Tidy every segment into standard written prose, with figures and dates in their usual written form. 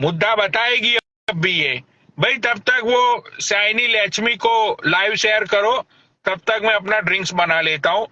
मुद्दा बताएगी अब भी ये। भाई तब तक वो शाइनी लक्ष्मी को लाइव शेयर करो, तब तक मैं अपना ड्रिंक्स बना लेता हूँ।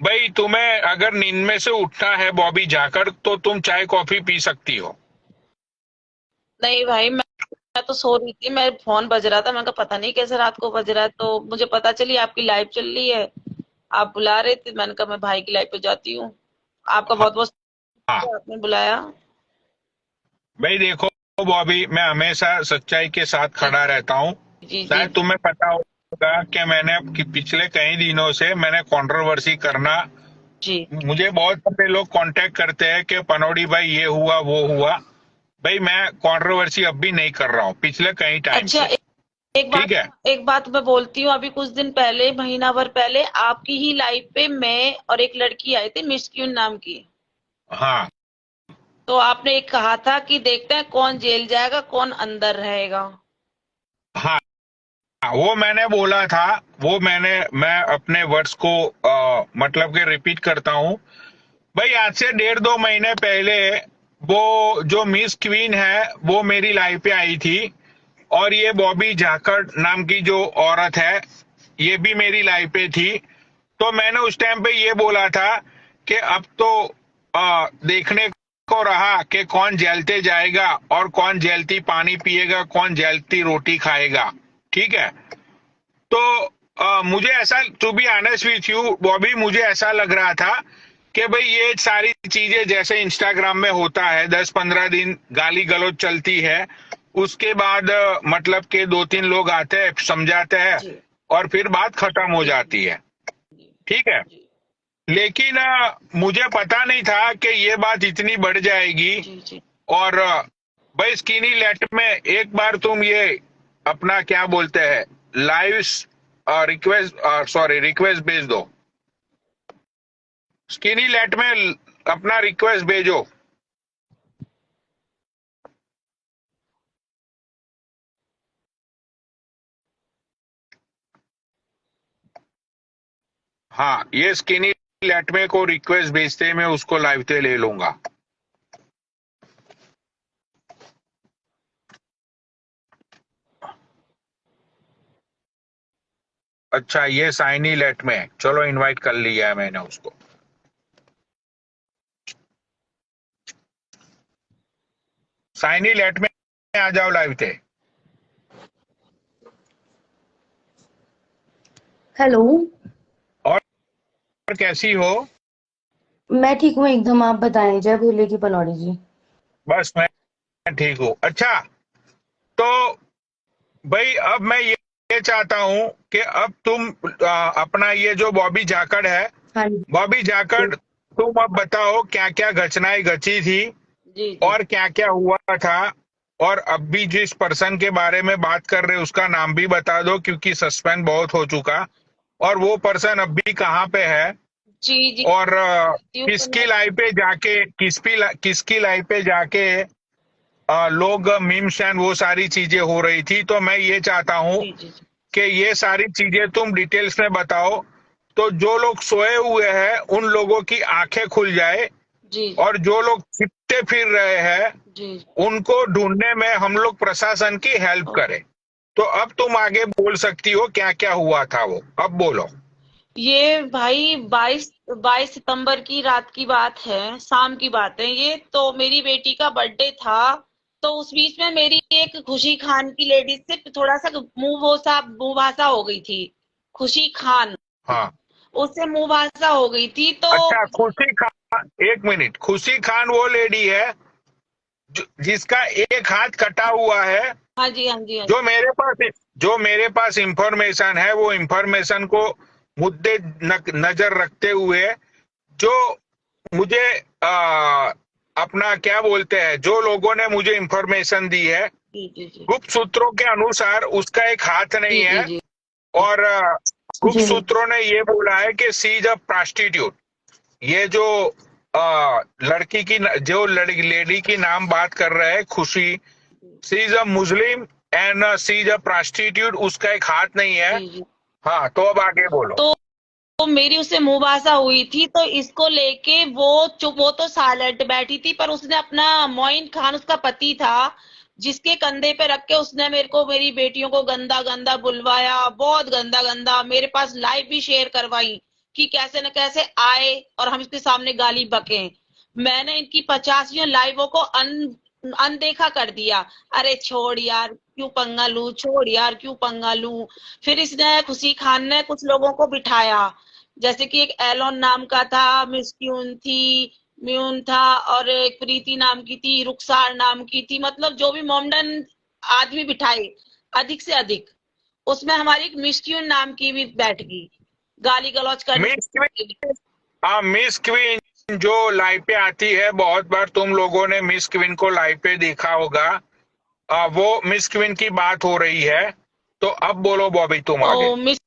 भाई तुम्हें अगर नींद में से उठना है बॉबी जाकर, तो तुम चाय कॉफी पी सकती हो। नहीं भाई, मैं तो सो रही थी, मैं फोन बज रहा था, मैं कहा पता नहीं कैसे रात को बज रहा है, तो मुझे पता चली आपकी लाइव चल रही है, आप बुला रहे थे, मैंने कहा मैं भाई की लाइव पे जाती हूँ। आपका हाँ बहुत बहुत हाँ। शुक्रिया, आपने बुलाया। भाई देखो बॉबी, मैं हमेशा सच्चाई के साथ जी खड़ा रहता हूँ। जी जी शायद तुम्हें पता होगा कि मैंने कि पिछले कई दिनों से मैंने कंट्रोवर्सी करना, जी। मुझे बहुत सारे लोग कांटेक्ट करते हैं कि पनौड़ी भाई ये हुआ वो हुआ। भाई मैं कंट्रोवर्सी अब भी नहीं कर रहा हूँ पिछले कई टाइम अच्छा, से। एक बात ठीक है। एक बात मैं बोलती हूँ, अभी कुछ दिन पहले, महीना भर पहले आपकी ही लाइव पे मैं और एक लड़की आई थी, मिस्क्यून नाम की। हाँ तो आपने एक कहा था कि देखते हैं कौन जेल जाएगा कौन अंदर रहेगा। हाँ। वो मैंने बोला था, मैं अपने वर्ड्स को मतलब कि रिपीट करता हूँ। भाई आज से 1.5-2 महीने पहले वो जो मिस क्वीन है वो मेरी लाइफ पे आई थी, और ये बॉबी जाखड़ नाम की जो औरत है ये भी मेरी लाइफ पे थी। तो मैंने उस टाइम पे ये बोला था कि अब तो देखने को रहा कि कौन जलते जाएगा और कौन जलती पानी पिएगा, कौन जलती रोटी खाएगा। ठीक है। तो मुझे ऐसा, to be honest with you Bobby, मुझे ऐसा लग रहा था कि भाई ये सारी चीजें जैसे इंस्टाग्राम में होता है, 10-15 दिन गाली गलौज चलती है, उसके बाद मतलब के 2-3 लोग आते हैं समझाते हैं, जी और फिर बात खत्म हो जी जाती है। जी ठीक है। जी लेकिन मुझे पता नहीं था कि ये बात इतनी बढ़ जाएगी। जी जी। और भाई स्किनी लेट में एक बार तुम ये अपना क्या बोलते हैं लाइव रिक्वेस्ट, सॉरी रिक्वेस्ट भेज दो, स्किनी लेट में अपना रिक्वेस्ट भेजो। हाँ ये स्किनी लेट में को रिक्वेस्ट भेजते मैं उसको लाइव पे ले लूंगा। अच्छा ये साइनी लेट में, चलो इनवाइट कर लिया है मैंने उसको। साइनी लेट में आ जाओ लाइव पे। हेलो। और कैसी हो? मैं ठीक हूँ एकदम, आप बताएं। जय भोले की पनौड़ी जी। बस मैं ठीक हूँ। अच्छा तो भाई अब मैं ये चाहता हूँ कि अब तुम अपना ये जो बॉबी जाखड़ है, हाँ जी। बॉबी जाखड़, तुम अब बताओ क्या क्या घटनाएं घटी थी जी जी। और क्या क्या हुआ था। और अब भी जिस पर्सन के बारे में बात कर रहे उसका नाम भी बता दो, क्योंकि सस्पेंस बहुत हो चुका, और वो पर्सन अब भी कहाँ पे है, जी जी। और जी तो किसकी मैं लाइफ पे जाके किसकी लाइफ पे जाके लोग मीम्स एंड वो सारी चीजें हो रही थी। तो मैं ये चाहता हूँ जी जी जी कि ये सारी चीजें तुम डिटेल्स में बताओ, तो जो लोग सोए हुए हैं उन लोगों की आंखें खुल जाए, जी और जो लोग छिपते फिर रहे हैं जी। उनको ढूंढने में हम लोग प्रशासन की हेल्प ओ, करें। तो अब तुम आगे बोल सकती हो क्या क्या हुआ था वो, अब बोलो। ये भाई 22 सितंबर की रात की बात है, शाम की बात है ये, तो मेरी बेटी का बर्थडे था। तो उस बीच में मेरी एक खुशी खान की लेडीज से थोड़ा सा मुंहभाषा हो गई थी। खुशी खान, हाँ। उससे मुंहभाषा हो गई थी तो। अच्छा खुशी खान, एक मिनट, खुशी खान वो लेडी है जिसका एक हाथ कटा हुआ है? हाँ जी हाँ जी हाँ जो जी। मेरे पास जो मेरे पास इंफॉर्मेशन है वो इंफॉर्मेशन को मुद्दे नजर रखते हुए, जो मुझे अपना क्या बोलते हैं, जो लोगों ने मुझे इंफॉर्मेशन दी है जी जी जी गुप्त सूत्रों के अनुसार, उसका एक हाथ नहीं जी जी है। जी और गुप्त जी सूत्रों ने ये बोला है कि सी इज अ प्रोस्टिट्यूट। ये जो लड़की की जो लेडी की नाम बात कर रहे हैं Khushi, she is a Muslim and she is a prostitute, उसका एक हाथ नहीं है। जी जी। हाँ तो अब आगे बोलो। तो मेरी उससे मुंहभाषा हुई थी, तो इसको लेके वो चुप, वो तो साइलेंट बैठी थी, पर उसने अपना मोइन खान उसका पति था, जिसके कंधे पे रख के उसने मेरे को मेरी बेटियों को गंदा गंदा बुलवाया, बहुत गंदा गंदा, मेरे पास लाइव भी शेयर करवाई कि कैसे न कैसे आए और हम इसके सामने गाली बके। मैंने इनकी 50 लाइवों को अनदेखा कर दिया। अरे छोड़ यार, क्यों पंगा लूं, छोड़ यार क्यों पंगा लूं। फिर इसने खुशी खान ने कुछ लोगों को बिठाया, जैसे कि एक एलोन नाम का था, मिस क्यून थी, म्यून था, और एक प्रीति नाम की थी, रुखसार नाम की थी, मतलब जो भी मोमडन आदमी बिठाए अधिक से अधिक। उसमें हमारी एक मिस क्यून नाम की भी बैठ गई गाली गलौज करने मिस के लिए। क्वीन, हाँ मिस क्वीन जो लाइव पे आती है, बहुत बार तुम लोगों ने मिस क्वीन को लाइव पे देखा होगा। वो मिस क्वीन की बात हो रही है। तो अब बोलो बॉबी, तुम आगे। तो मिस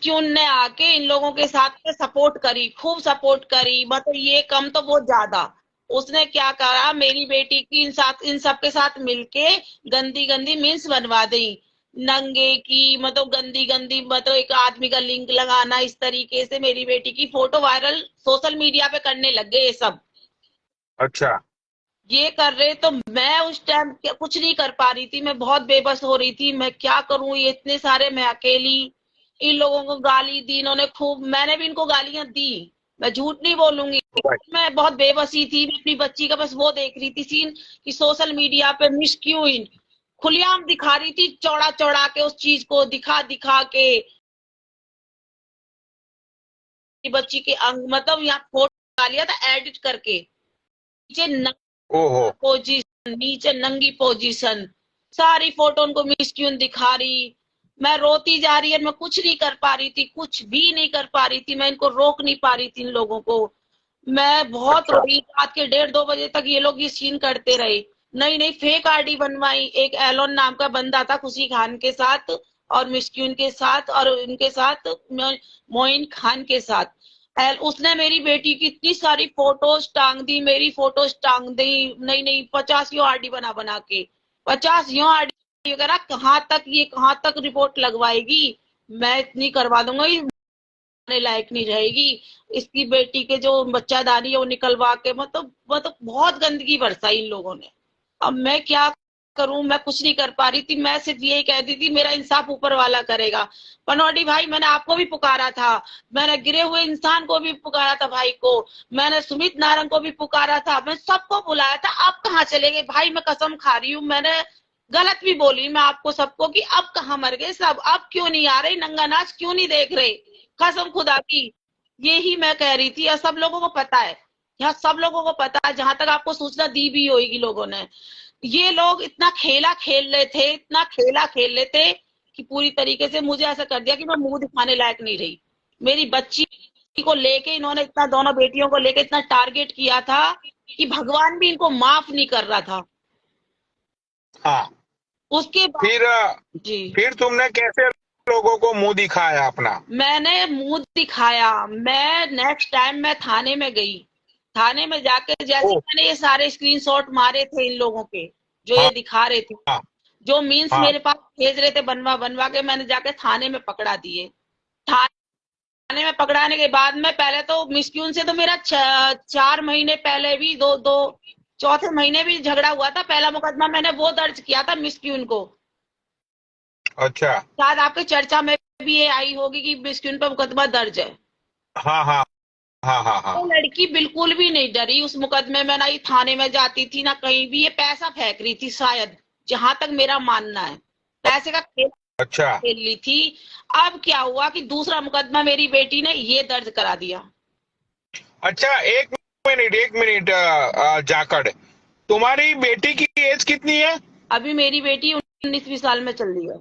क्यून ने आके इन लोगों के साथ में सपोर्ट करी, खूब सपोर्ट करी, मतलब ये कम तो बहुत ज्यादा। उसने क्या करा, मेरी बेटी की इन सब के साथ मिलके गंदी गंदी मीम्स बनवा दी, नंगे की, मतलब गंदी गंदी, मतलब एक आदमी का लिंक लगाना, इस तरीके से मेरी बेटी की फोटो वायरल सोशल मीडिया पे करने लग गए ये सब। अच्छा। ये कर रहे, तो मैं उस टाइम कुछ नहीं कर पा रही थी, मैं बहुत बेबस हो रही थी, मैं क्या करूं, ये इतने सारे, मैं अकेली। इन लोगों को गाली दी इन्होंने खूब, मैंने भी इनको गालियां दी, मैं झूठ नहीं बोलूंगी। मैं बहुत बेबसी थी, मैं अपनी बच्ची का बस वो देख रही थी सीन कि सोशल मीडिया पे मिस क्यून खुलेआम दिखा रही थी, चौड़ा चौड़ा के उस चीज को दिखा दिखा के बच्ची के अंग, मतलब यहाँ फोटो डाल लिया था एडिट करके, नीचे ओहो। पोजीशन, नीचे नंगी पोजीशन, सारी फोटो उनको मिस क्यून दिखा रही। मैं रोती जा रही है, मैं कुछ नहीं कर पा रही थी, कुछ भी नहीं कर पा रही थी, मैं इनको रोक नहीं पा रही थी इन लोगों को। मैं बहुत अच्छा। रोई, रात के 1:30-2 बजे तक ये लोग ये सीन करते रहे। नई नई फेक आईडी बनवाई, एक एलोन नाम का बंदा था खुशी खान के साथ और मिस्क्यून के साथ और उनके साथ मोइन खान के साथ। उसने मेरी बेटी की इतनी सारी फोटोज टांग दी, मेरी फोटोज टांग दी, नई नई 50 आईडी बना बना के, 50 आईडी वगैरह। कहाँ तक रिपोर्ट लगवाएगी, मैं इतनी करवा दूंगा लायक नहीं रहेगी। इसकी बेटी के जो बच्चादानी है वो निकलवा के, मतलब बहुत गंदगी बरसाई इन लोगों ने। अब मैं क्या करूं, मैं कुछ नहीं कर पा रही थी, मैं सिर्फ यही कहती थी मेरा इंसाफ ऊपर वाला करेगा। पनौटी भाई, मैंने आपको भी पुकारा था, मैंने गिरे हुए इंसान को भी पुकारा था भाई को, मैंने सुमित नारंग को भी पुकारा था, मैं सबको बुलाया था। आप कहाँ चले गए भाई, मैं कसम खा रही हूँ, मैंने गलत भी बोली मैं आपको सबको कि अब कहाँ मर गए सब, अब क्यों नहीं आ रहे, नंगा नाच क्यों नहीं देख रहे, कसम खुदा की। यही मैं कह रही थी, और सब लोगों को पता है, यहाँ सब लोगों को पता है, जहां तक आपको सूचना दी भी होगी लोगों ने। ये लोग इतना खेला खेल रहे थे, इतना खेला खेल रहे थे कि पूरी तरीके से मुझे ऐसा कर दिया कि मैं मुंह दिखाने लायक नहीं रही। मेरी बच्ची को लेके इन्होंने इतना, दोनों बेटियों को लेके इतना टारगेट किया था कि भगवान भी इनको माफ नहीं कर रहा था। हाँ। उसके बाद जी फिर तुमने कैसे लोगों को मुंह दिखाया अपना? मैंने मुंह दिखाया, मैं नेक्स्ट टाइम मैं थाने में गई, थाने में जाके जैसे मैंने ये सारे स्क्रीनशॉट मारे थे इन लोगों के जो हाँ, ये दिखा रहे थे, हाँ, जो मीन्स हाँ। मेरे पास भेज रहे थे बनवा बनवा के, मैंने जाके थाने में पकड़ा दिए। थाने में पकड़ाने के बाद में पहले तो मिस्क्यून से तो मेरा 4 महीने पहले भी दो दो चौथे महीने भी झगड़ा हुआ था। पहला मुकदमा मैंने वो दर्ज किया था मिस्क्यून को। अच्छा। शायद आपके चर्चा में भी ये आई होगी कि मिस्क्यून पे मुकदमा दर्ज है। हाँ, हाँ, हाँ, हाँ, हाँ। वो लड़की बिल्कुल भी नहीं डरी उस मुकदमे में, ना ही थाने में जाती थी ना कहीं भी, ये पैसा फेंक रही थी शायद, जहां तक मेरा मानना है, पैसे का खेल अच्छा। खेल रही थी। अब क्या हुआ कि दूसरा मुकदमा मेरी बेटी ने ये दर्ज करा दिया। अच्छा, एक मिनट जाकड़, तुम्हारी बेटी की एज कितनी है? अभी मेरी बेटी 19वीं साल में चल रही है।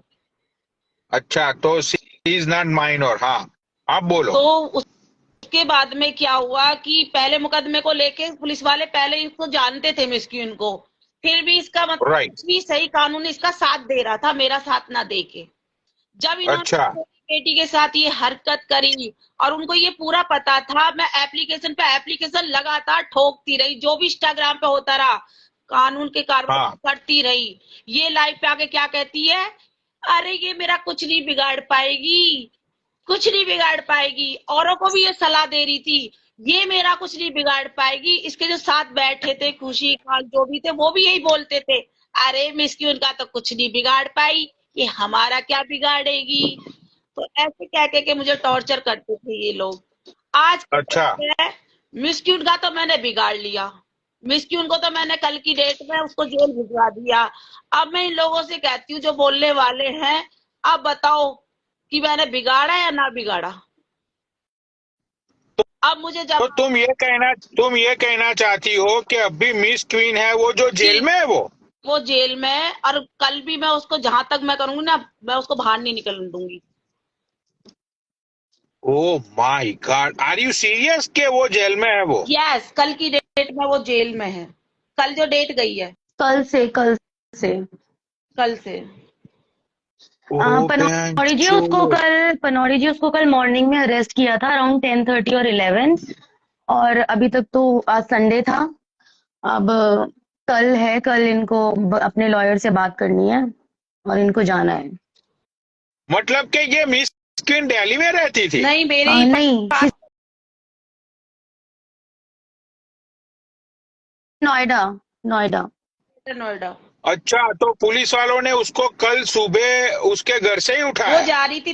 अच्छा, तो शी इज नॉट माइनर। हाँ, आप बोलो। तो उसके बाद में क्या हुआ कि पहले मुकदमे को लेके पुलिस वाले पहले इसको जानते थे मिस्क्यून को, फिर भी इसका मतलब राइट। कुछ भी सही कानून इसका साथ दे रहा था, मेरा साथ ना दे के। जब इन्होंने अच्छा। बेटी के साथ ये हरकत करी और उनको ये पूरा पता था, मैं एप्लीकेशन पे एप्लीकेशन लगातार ठोकती रही, जो भी इंस्टाग्राम पे होता रहा कानून के कार्रवाई हाँ। करती रही। ये लाइव पे आके क्या कहती है, अरे ये मेरा कुछ नहीं बिगाड़ पाएगी, कुछ नहीं बिगाड़ पाएगी। औरों को भी ये सलाह दे रही थी, ये मेरा कुछ नहीं बिगाड़ पाएगी। इसके जो साथ बैठे थे खुशी खान जो भी थे वो भी यही बोलते थे, अरे मिस्क्यून का तो कुछ नहीं बिगाड़ पाई, ये हमारा क्या बिगाड़ेगी। तो ऐसे कह के मुझे टॉर्चर करते थे ये लोग। आज अच्छा। मिस्क्यून का तो मैंने बिगाड़ लिया, मिस्क्यून को तो मैंने कल की डेट में उसको जेल भिजवा दिया। अब मैं इन लोगों से कहती हूँ जो बोलने वाले हैं, अब बताओ कि मैंने बिगाड़ा या ना बिगाड़ा। अब मुझे तो जब तुम ये कहना चाहती हो कि अभी मिस क्वीन है वो जो जेल में है वो जेल में है, और कल भी मैं उसको जहां तक मैं करूंगी ना, मैं उसको बाहर नहीं निकलने दूंगी। Oh my god, are you serious के वो जेल में है वो? यस, कल की डेट में वो जेल में है। कल जो डेट गई है, कल से कल से। ओ बहन चोद। पनौड़ी जी उसको कल मॉर्निंग में अरेस्ट किया था अराउंड 10:30 और 11। और अभी तक तो आज संडे था। अब कल इनको अपने लॉयर से बात करनी है और इनको जाना है। मतलब कि ये मिस क्वीन दिल्ली में रहती थी? नहीं, मेरे नहीं, नोएडा नोएडा। नोएडा। अच्छा, तो पुलिस वालों ने उसको कल सुबह उसके घर से ही वो उठाया? जा रही थी,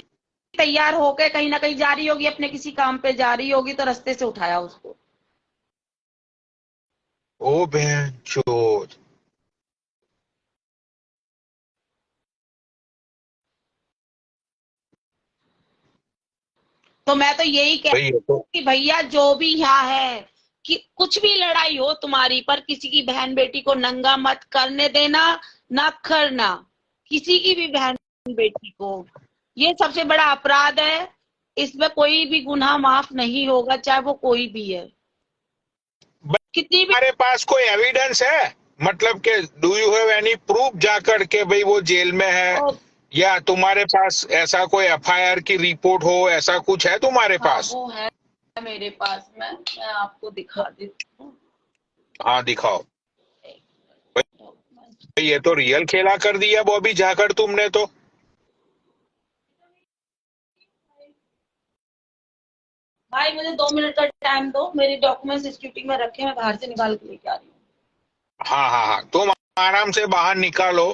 तैयार होके कहीं ना कहीं जा रही होगी, अपने किसी काम पे जा रही होगी, तो रास्ते से उठाया उसको। ओ बहन चोद। तो मैं तो यही भाई कहती ये तो हूँ कि भैया जो भी यहाँ है, कि कुछ भी लड़ाई हो तुम्हारी, पर किसी की बहन बेटी को नंगा मत करने देना, ना करना किसी की भी बहन बेटी को। ये सबसे बड़ा अपराध है, इसमें कोई भी गुनाह माफ नहीं होगा, चाहे वो कोई भी है, कितनी भी। तुम्हारे पास कोई एविडेंस है? मतलब कि do you have any proof जाकर के भाई वो जेल में है, या तुम्हारे पास ऐसा कोई एफआईआर की रिपोर्ट हो, ऐसा कुछ है तुम्हारे हाँ, पास? वो है मेरे पास में, मैं आपको दिखा देती हूँ। हाँ दिखाओ। भाई ये तो रियल खेला कर दिया बॉबी जाकर तुमने तो। भाई मुझे 2 मिनट का टाइम दो, मेरे डॉक्यूमेंट्स इंस्टीट्यूट में रखे, मैं बाहर से निकाल के लेके आ रही हूँ। हाँ हाँ हाँ, तुम आराम से बाहर निकालो,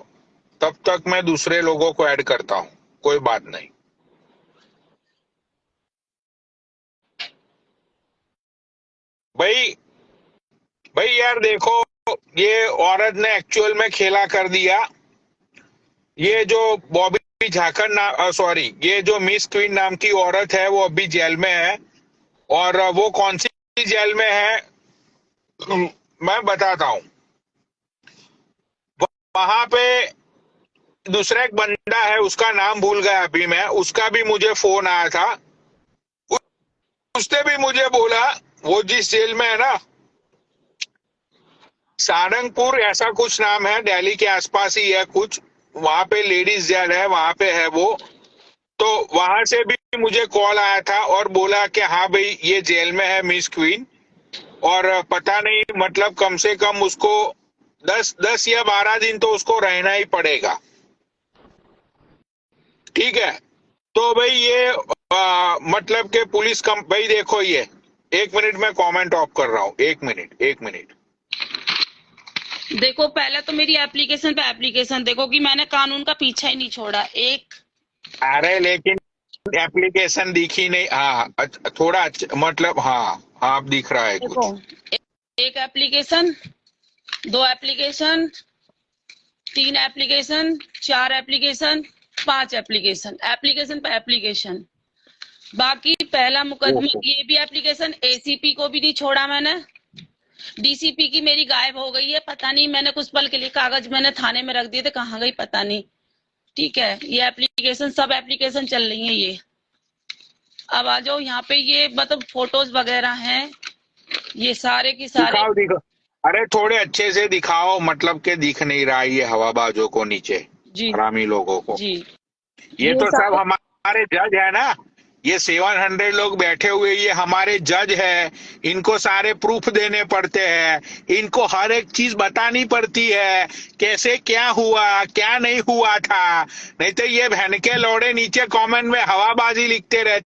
तब तक मैं दूसरे लोगों को ऐड करता हूँ, कोई बात नहीं। भाई भाई यार देखो, ये औरत ने एक्चुअल में खेला कर दिया। ये जो बॉबी झाकर सॉरी, ये जो मिस क्वीन नाम की औरत है वो अभी जेल में है। और वो कौन सी जेल में है मैं बताता हूँ। वहां पे दूसरा एक बंदा है, उसका नाम भूल गया अभी मैं, उसका भी मुझे फोन आया था। उसने भी मुझे बोला वो जिस जेल में है ना, सारंगपुर ऐसा कुछ नाम है, दिल्ली के आसपास ही है कुछ, वहां पे लेडीज जेल है, वहां पे है वो। तो वहां से भी मुझे कॉल आया था और बोला कि हाँ भाई ये जेल में है मिस क्वीन, और पता नहीं मतलब कम से कम उसको 10 या 12 दिन तो उसको रहना ही पड़ेगा। ठीक है, तो भाई ये मतलब के पुलिस कम, भाई देखो ये 1 मिनट में कमेंट ऑफ कर रहा हूँ, 1 मिनट। देखो पहले तो मेरी एप्लीकेशन पे एप्लीकेशन देखो कि मैंने कानून का पीछा ही नहीं छोड़ा। एक, अरे लेकिन एप्लीकेशन दिखी नहीं। हाँ थोड़ा मतलब हाँ हाँ दिख रहा है देखो, कुछ। एक application, 2 application, 3 application, 4 application, 5 application, application पे एप्लीकेशन। बाकी पहला मुकदमा ये भी एप्लीकेशन, एसीपी को भी नहीं छोड़ा मैंने, डीसीपी की मेरी गायब हो गई है, पता नहीं, मैंने कुछ पल के लिए कागज मैंने थाने में रख दिए थे, कहाँ गई पता नहीं। ठीक है, ये एप्लीकेशन, सब एप्लीकेशन चल रही है ये। अब आ जाओ यहाँ पे, ये मतलब फोटोज वगैरह हैं, ये सारे की सारे। दिखाओ। अरे थोड़े अच्छे से दिखाओ, मतलब के दिख नहीं रहा ये हवाबाजों को नीचे, जी हरामी लोगों को। जी, ये तो सब सारे हमारे जज है ना, ये 700 लोग बैठे हुए, ये हमारे जज है। इनको सारे प्रूफ देने पड़ते हैं, इनको हर एक चीज बतानी पड़ती है, कैसे क्या हुआ क्या नहीं हुआ था। नहीं तो ये बहन के लौड़े नीचे कमेंट में हवाबाजी लिखते रहते